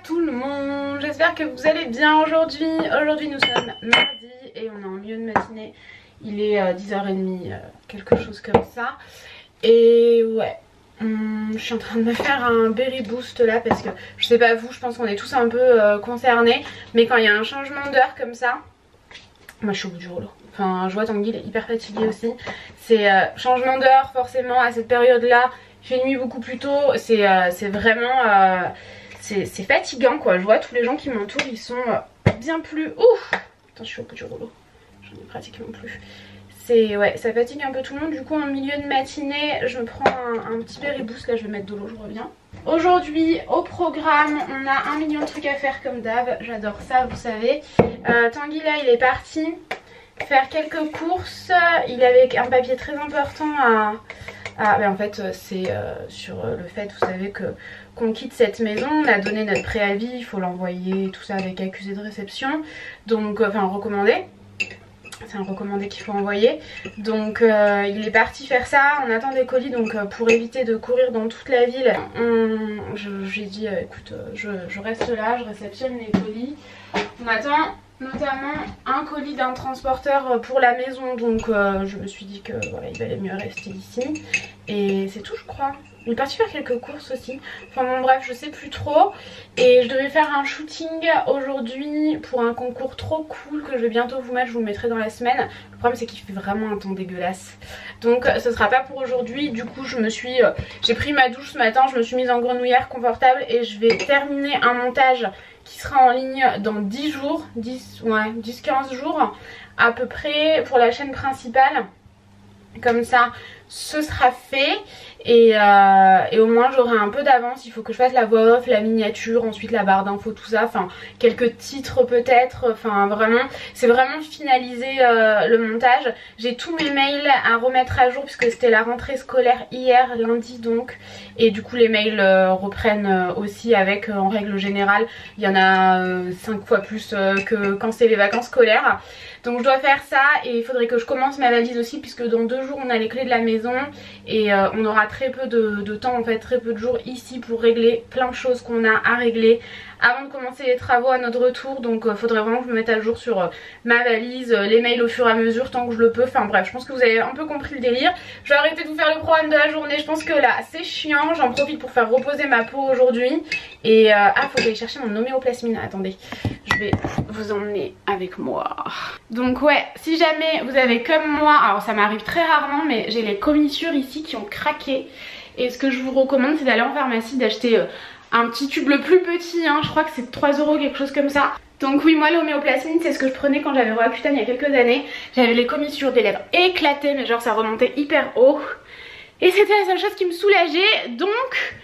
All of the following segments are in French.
tout le monde, j'espère que vous allez bien aujourd'hui. Aujourd'hui nous sommes mardi et on est en milieu de matinée. Il est 10h30, quelque chose comme ça. Et ouais, je suis en train de me faire un berry boost là parce que je sais pas vous, je pense qu'on est tous un peu concernés. Mais quand il y a un changement d'heure comme ça, moi je suis au bout du rouleau. Enfin je vois Tanguy il est hyper fatigué aussi. C'est changement d'heure forcément à cette période là. Il fait nuit beaucoup plus tôt, c'est vraiment... c'est fatigant quoi, je vois tous les gens qui m'entourent, ils sont bien plus... Ouf. Attends, je suis au bout du rouleau, j'en ai pratiquement plus. Ouais, ça fatigue un peu tout le monde, du coup en milieu de matinée, je me prends un petit berry boost, là je vais mettre de l'eau, je reviens. Aujourd'hui au programme, on a 1 million de trucs à faire comme d'hab, j'adore ça, vous savez. Tanguy là, il est parti faire quelques courses, il avait un papier très important à... Ah mais en fait c'est sur le fait, vous savez, qu'on quitte cette maison, on a donné notre préavis, il faut l'envoyer, tout ça avec accusé de réception, donc enfin recommandé, c'est un recommandé qu'il faut envoyer, donc il est parti faire ça, on attend des colis, donc pour éviter de courir dans toute la ville, j'ai dit écoute je reste là, je réceptionne les colis, on attend notamment un colis d'un transporteur pour la maison, donc je me suis dit que voilà, il valait mieux rester ici et c'est tout je crois. Il est parti faire quelques courses aussi, enfin bon bref je sais plus trop. Et je devais faire un shooting aujourd'hui pour un concours trop cool que je vais bientôt vous mettre, je vous le mettrai dans la semaine. Le problème c'est qu'il fait vraiment un temps dégueulasse, donc ce sera pas pour aujourd'hui. Du coup j'ai pris ma douche ce matin, je me suis mise en grenouillère confortable et je vais terminer un montage qui sera en ligne dans 10 jours, 10-15 jours à peu près pour la chaîne principale. Comme ça ce sera fait et au moins j'aurai un peu d'avance. Il faut que je fasse la voix off, la miniature, ensuite la barre d'infos, tout ça, enfin quelques titres peut-être, enfin vraiment c'est vraiment finaliser le montage. J'ai tous mes mails à remettre à jour puisque c'était la rentrée scolaire hier lundi donc, et du coup les mails reprennent aussi avec en règle générale il y en a 5 fois plus que quand c'est les vacances scolaires. Donc je dois faire ça et il faudrait que je commence ma valise aussi puisque dans 2 jours on a les clés de la maison et on aura très peu de temps en fait, très peu de jours ici pour régler plein de choses qu'on a à régler avant de commencer les travaux à notre retour. Donc faudrait vraiment que je me mette à jour sur ma valise, les mails au fur et à mesure tant que je le peux. Enfin bref, je pense que vous avez un peu compris le délire. Je vais arrêter de vous faire le programme de la journée, je pense que là c'est chiant. J'en profite pour faire reposer ma peau aujourd'hui. Et faut que j'aille chercher mon homéoplasmine, attendez, je vais vous emmener avec moi. Donc ouais, si jamais vous avez comme moi, alors ça m'arrive très rarement mais j'ai les commissures ici qui ont craqué. Et ce que je vous recommande c'est d'aller en pharmacie, d'acheter un petit tube le plus petit, hein, je crois que c'est 3 €, quelque chose comme ça. Donc oui, moi l'homéoplasmine c'est ce que je prenais quand j'avais Roaccutane il y a quelques années. J'avais les commissures des lèvres éclatées mais genre ça remontait hyper haut. Et c'était la seule chose qui me soulageait, donc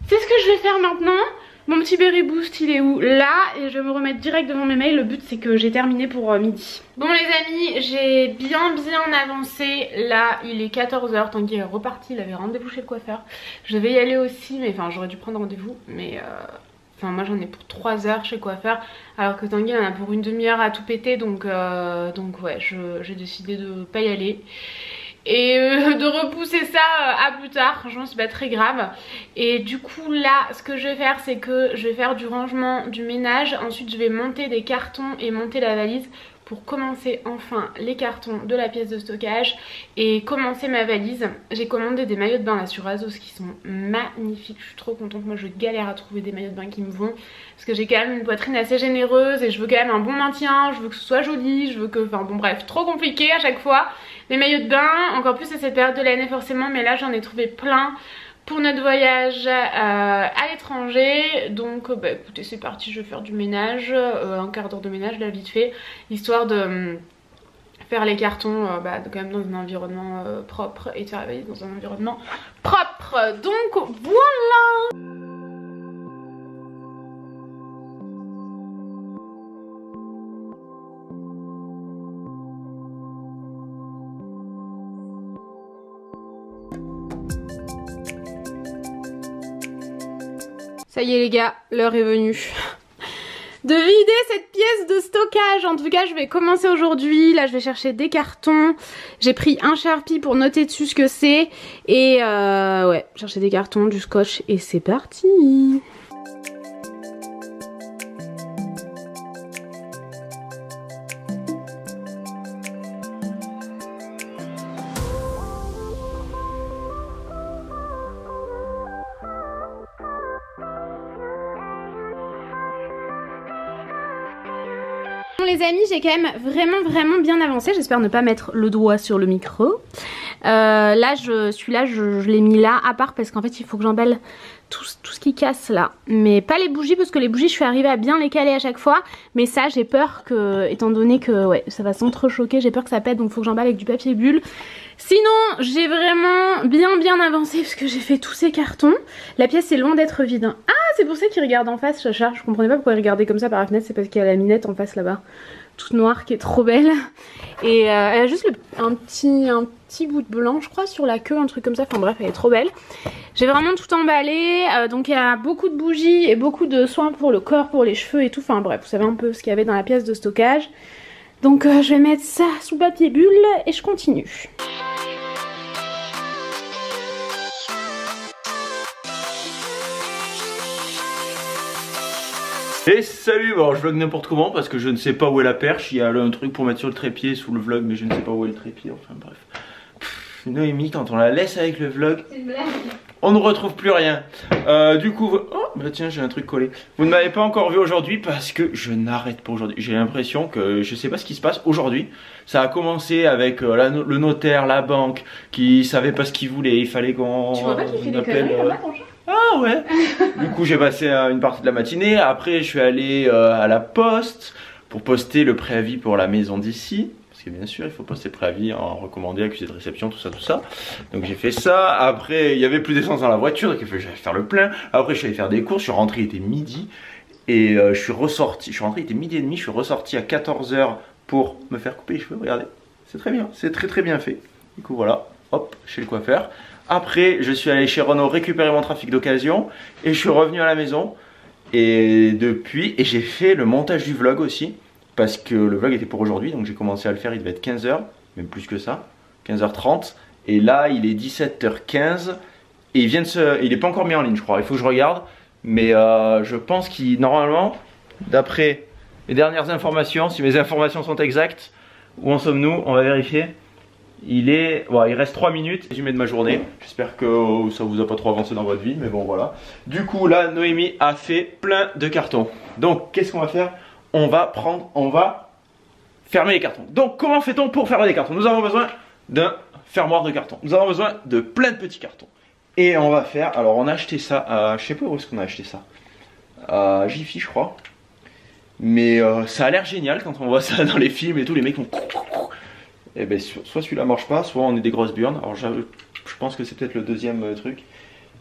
c'est ce que je vais faire maintenant. Mon petit berry boost il est où? Là, et je vais me remettre direct devant mes mails. Le but c'est que j'ai terminé pour midi. Bon les amis, j'ai bien avancé. Là il est 14 h, Tanguy est reparti, il avait rendez-vous chez le coiffeur. Je devais y aller aussi mais enfin j'aurais dû prendre rendez-vous mais enfin moi j'en ai pour 3 heures chez le coiffeur alors que Tanguy en a pour une demi-heure à tout péter, donc ouais j'ai décidé de pas y aller et de repousser ça à plus tard. Franchement c'est pas très grave. Et du coup là ce que je vais faire c'est que je vais faire du rangement, du ménage, ensuite je vais monter des cartons et monter la valise pour commencer enfin les cartons de la pièce de stockage et commencer ma valise. J'ai commandé des maillots de bain là sur Azos qui sont magnifiques, je suis trop contente. Moi je galère à trouver des maillots de bain qui me vont parce que j'ai quand même une poitrine assez généreuse et je veux quand même un bon maintien, je veux que ce soit joli, je veux que... Enfin bon bref, trop compliqué à chaque fois. Les maillots de bain, encore plus à cette période de l'année forcément, mais là j'en ai trouvé plein pour notre voyage à l'étranger. Donc bah écoutez c'est parti, je vais faire du ménage, un quart d'heure de ménage là vite fait, histoire de faire les cartons quand même dans un environnement propre et de faire la valise dans un environnement propre. Donc voilà. Ça y est les gars, l'heure est venue de vider cette pièce de stockage. En tout cas je vais commencer aujourd'hui. Là je vais chercher des cartons. J'ai pris un Sharpie pour noter dessus ce que c'est. Et ouais, chercher des cartons, du scotch et c'est parti. Bon les amis, j'ai quand même vraiment bien avancé. J'espère ne pas mettre le doigt sur le micro. Là, celui-là, je l'ai mis là à part parce qu'en fait, il faut que j'emballe tout ce qui casse là. Mais pas les bougies parce que les bougies, je suis arrivée à bien les caler à chaque fois. Mais ça, j'ai peur que, étant donné que ouais, ça va s'entrechoquer, j'ai peur que ça pète. Donc, il faut que j'emballe avec du papier bulle. Sinon, j'ai vraiment bien avancé parce que j'ai fait tous ces cartons. La pièce est loin d'être vide. Hein. Ah, c'est pour ça qu'il regarde en face, Chacha. Je comprenais pas pourquoi il regardait comme ça par la fenêtre. C'est parce qu'il y a la minette en face là-bas, toute noire, qui est trop belle. Et elle a juste un petit bout de blanc, je crois, sur la queue, un truc comme ça. Enfin bref, elle est trop belle. J'ai vraiment tout emballé. Donc il y a beaucoup de bougies et beaucoup de soins pour le corps, pour les cheveux et tout. Enfin bref, vous savez un peu ce qu'il y avait dans la pièce de stockage. Donc je vais mettre ça sous papier bulle et je continue. Et salut, alors je vlog n'importe comment parce que je ne sais pas où est la perche. Il y a là un truc pour mettre sur le trépied sous le vlog, mais je ne sais pas où est le trépied, enfin bref. Noémie, quand on la laisse avec le vlog, on ne retrouve plus rien. Du coup, oh bah tiens, j'ai un truc collé. Vous ne m'avez pas encore vu aujourd'hui parce que je n'arrête pas aujourd'hui. J'ai l'impression que je sais pas ce qui se passe aujourd'hui. Ça a commencé avec le notaire, la banque qui savait pas ce qu'il voulait. Il fallait qu'on... Tu vois pas qu'il fait des conneries là-bas, ton chat ? Ah ouais. Du coup j'ai passé une partie de la matinée. Après je suis allé à la poste pour poster le préavis pour la maison d'ici. Parce que bien sûr il faut poster le préavis en recommandé, accusé de réception, tout ça. Donc j'ai fait ça. Après il y avait plus d'essence dans la voiture, donc il fallait que j'aille faire le plein. Après je suis allé faire des courses, je suis rentré, il était midi. Et je suis ressorti, je suis rentré, il était midi et demi. Je suis ressorti à 14 h pour me faire couper les cheveux, regardez. C'est très bien, c'est très bien fait. Du coup voilà, hop, chez le coiffeur. Après, je suis allé chez Renault récupérer mon trafic d'occasion et je suis revenu à la maison. Et depuis, et j'ai fait le montage du vlog aussi parce que le vlog était pour aujourd'hui, donc j'ai commencé à le faire, il devait être 15 h, même plus que ça, 15 h 30. Et là, il est 17 h 15 et il est pas encore mis en ligne, je crois. Il faut que je regarde, mais je pense qu'il normalement, d'après mes dernières informations, si mes informations sont exactes, où en sommes-nous? On va vérifier. Il reste 3 minutes, résumé de ma journée. J'espère que ça vous a pas trop avancé dans votre vie, mais bon voilà. Du coup là, Noémie a fait plein de cartons. Donc qu'est-ce qu'on va faire? On va fermer les cartons. Donc comment fait-on pour fermer les cartons? Nous avons besoin d'un fermoir de carton. Nous avons besoin de plein de petits cartons. Et on va faire, alors on a acheté ça à, je sais pas où est-ce qu'on a acheté ça. À Jiffy je crois. Mais ça a l'air génial quand on voit ça dans les films et tout, les mecs font... Et ben soit celui-là marche pas, soit on est des grosses burnes. Alors je pense que c'est peut-être le deuxième truc.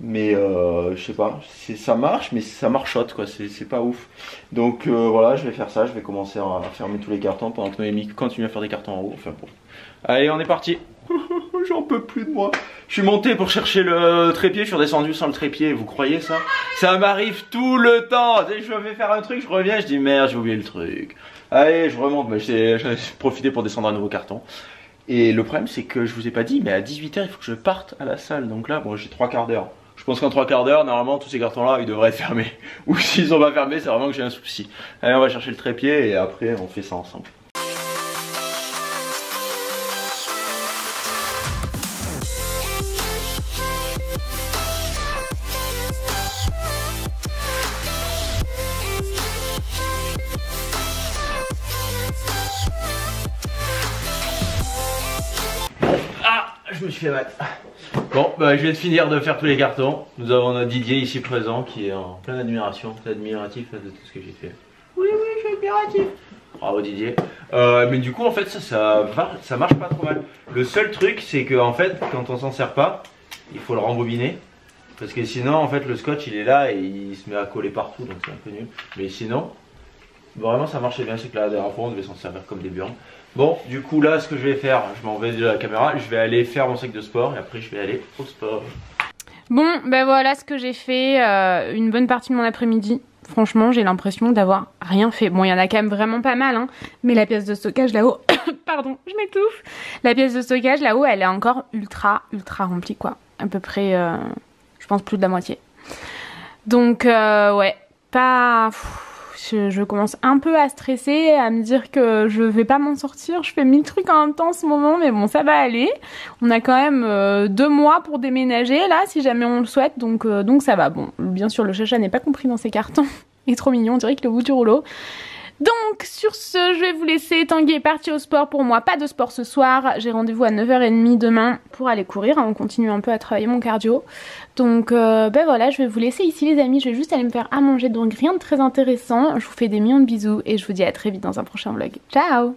Mais je sais pas, ça marche mais ça marchote quoi, c'est pas ouf. Donc voilà, je vais faire ça, je vais commencer à fermer tous les cartons pendant que Noémie continue à faire des cartons en haut. Enfin bon. Allez, on est parti. J'en peux plus de moi. Je suis monté pour chercher le trépied, je suis redescendu sans le trépied, vous croyez ça? Ça m'arrive tout le temps. Je vais faire un truc, je reviens, je dis merde, j'ai oublié le truc. Allez, je remonte, mais j'ai profité pour descendre un nouveau carton. Et le problème c'est que je vous ai pas dit, mais à 18 h il faut que je parte à la salle. Donc là, bon j'ai 3 quarts d'heure. Je pense qu'en 3 quarts d'heure, normalement tous ces cartons là ils devraient être fermés. Ou s'ils sont pas fermés, c'est vraiment que j'ai un souci. Allez, on va chercher le trépied et après on fait ça ensemble. Je me suis fait mal. Bon, bah, je viens de finir de faire tous les cartons. Nous avons notre Didier ici présent qui est en pleine admiration, admiratif de tout ce que j'ai fait. Oui, je suis admiratif. Bravo Didier. Mais du coup, en fait, ça marche pas trop mal. Le seul truc, c'est que en fait, quand on s'en sert pas, il faut le rembobiner. Parce que sinon, en fait, le scotch il est là et il se met à coller partout, donc c'est un peu nul. Mais sinon, vraiment ça marchait bien. C'est que la dernière fois, on devait s'en servir comme des burnes. Bon, du coup là ce que je vais faire, je m'en vais de la caméra, je vais aller faire mon sac de sport et après je vais aller au sport. Bon, ben voilà ce que j'ai fait, une bonne partie de mon après-midi. Franchement, j'ai l'impression d'avoir rien fait. Bon, il y en a quand même vraiment pas mal, hein, mais la pièce de stockage là-haut, pardon, je m'étouffe. La pièce de stockage là-haut, elle est encore ultra remplie quoi. À peu près, je pense plus de la moitié. Donc, ouais, pas... Je commence un peu à stresser, à me dire que je vais pas m'en sortir. Je fais 1000 trucs en même temps en ce moment, mais bon, ça va aller. On a quand même 2 mois pour déménager, là, si jamais on le souhaite, donc ça va. Bon, bien sûr, le chacha n'est pas compris dans ces cartons. Il est trop mignon, on dirait qu'il est au bout du rouleau. Donc sur ce, je vais vous laisser. Tanguy est parti au sport pour moi, pas de sport ce soir. J'ai rendez-vous à 9h30 demain pour aller courir, on continue un peu à travailler mon cardio. Donc ben voilà, je vais vous laisser ici les amis, je vais juste aller me faire à manger, donc rien de très intéressant. Je vous fais des millions de bisous et je vous dis à très vite dans un prochain vlog. Ciao.